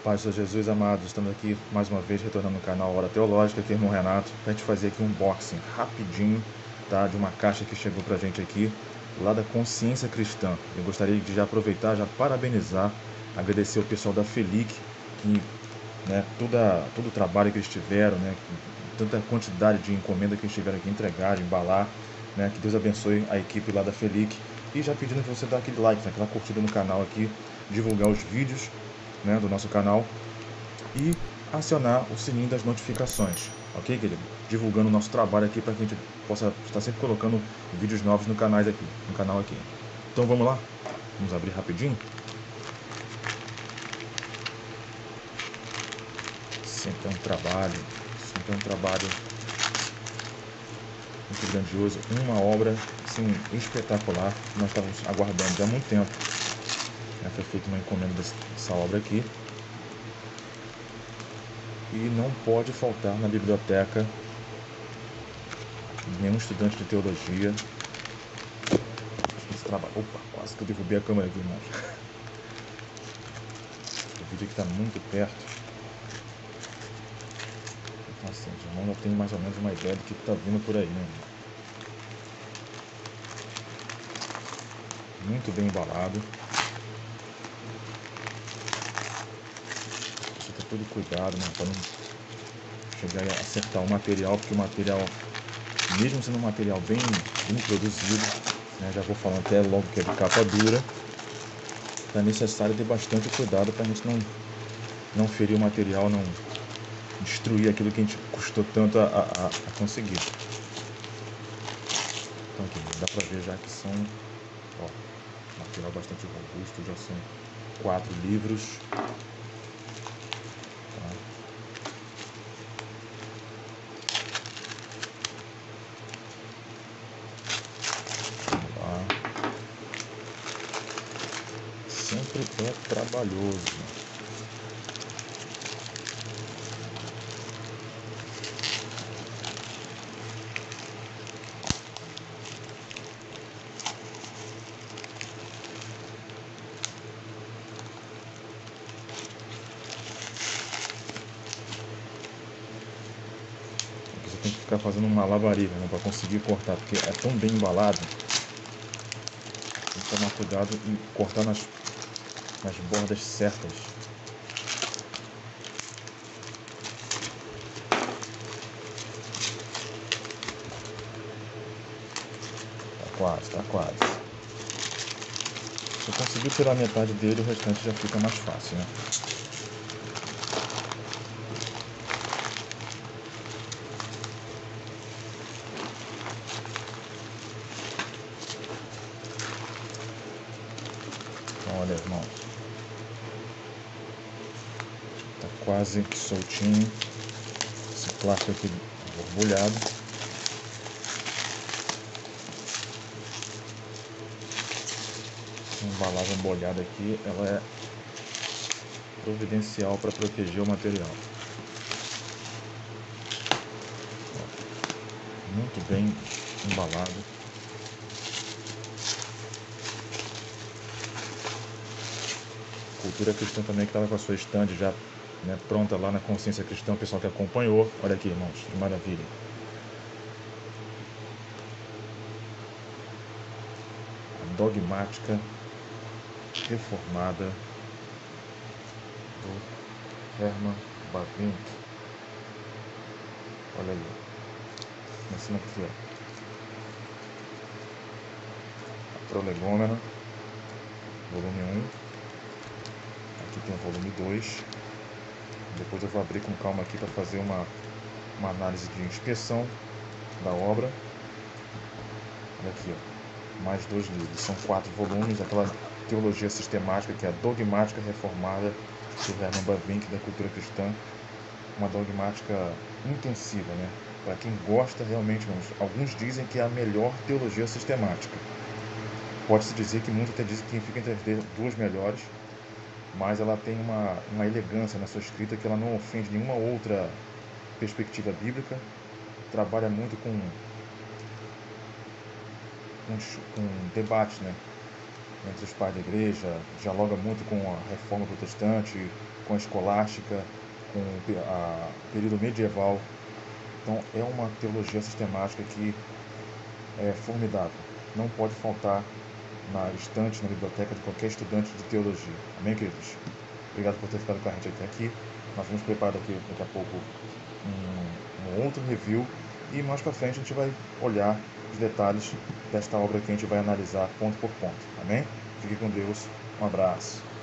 Paz do Senhor Jesus, amados, estamos aqui mais uma vez retornando no canal Hora Teológica, aqui irmão Renato, para a gente fazer aqui um unboxing rapidinho, tá, de uma caixa que chegou pra gente aqui, lá da Consciência Cristã. Eu gostaria de já aproveitar, já parabenizar, agradecer o pessoal da Felic, que, né, todo o trabalho que eles tiveram, né, tanta quantidade de encomenda que eles tiveram aqui entregar, de embalar, né, que Deus abençoe a equipe lá da Felic. E já pedindo que você dá aquele like, né, aquela curtida no canal aqui, divulgar os vídeos, né, do nosso canal e acionar o sininho das notificações, ok, querido? Divulgando o nosso trabalho aqui para que a gente possa estar sempre colocando vídeos novos no canal aqui. Então vamos lá? Vamos abrir rapidinho? Sempre é um trabalho muito grandioso, uma obra assim, espetacular, que nós estávamos aguardando já há muito tempo. Foi feita uma encomenda dessa obra aqui. E não pode faltar na biblioteca nenhum estudante de teologia. Esse trabalho. Opa, quase que eu derrubei a câmera aqui, irmãos. O vídeo aqui está muito perto. Então, assim, os irmãos já tem mais ou menos uma ideia do que está vindo por aí, né? Muito bem embalado. Precisa ter todo cuidado, né? Para não chegar a acertar o material, porque o material, mesmo sendo um material bem produzido, né, já vou falando até logo que é de capa dura, é necessário ter bastante cuidado para a gente não ferir o material, não destruir aquilo que a gente custou tanto a conseguir. Então aqui, dá para ver já que são, ó, material bastante robusto, já são 4 livros. Tá? Vamos lá. Sempre é trabalhoso. Você tem que ficar fazendo um malabarismo, né, para conseguir cortar, porque é tão bem embalado. Tem que tomar cuidado e cortar nas bordas certas. Tá quase. Se eu conseguir tirar metade dele, o restante já fica mais fácil, né? Então, olha, irmãos. Tá quase soltinho. Esse plástico aqui borbulhado. A embalagem bolhada aqui, ela é providencial para proteger o material. Muito bem embalado. Cultura Cristã também, que estava com a sua stand já, né, pronta lá na Consciência Cristã, o pessoal que acompanhou. Olha aqui, irmãos, que maravilha. A dogmática reformada do Herman Bavinck. Olha aí, começando aqui, ó. A Prolegômena, volume 1. Aqui tem o volume 2. Depois eu vou abrir com calma aqui para fazer uma análise de inspeção da obra. Olha aqui, ó. Mais 2 livros, são 4 volumes, aquela teologia sistemática que é a dogmática reformada do Herman Bavinck, da Cultura Cristã, uma dogmática intensiva, né? Para quem gosta realmente, alguns dizem que é a melhor teologia sistemática. Pode-se dizer que muitos até dizem que fica entre as 2 melhores, mas ela tem uma elegância na sua escrita que ela não ofende nenhuma outra perspectiva bíblica, trabalha muito com debates, né, entre os pais da igreja, dialoga muito com a reforma protestante, com a escolástica, com o período medieval. Então é uma teologia sistemática que é formidável. Não pode faltar na estante, na biblioteca de qualquer estudante de teologia. Amém, queridos? Obrigado por ter ficado com a gente até aqui. Nós vamos preparar aqui daqui a pouco um outro review e mais para frente a gente vai olhar os detalhes desta obra que a gente vai analisar ponto por ponto. Amém? Fique com Deus. Um abraço.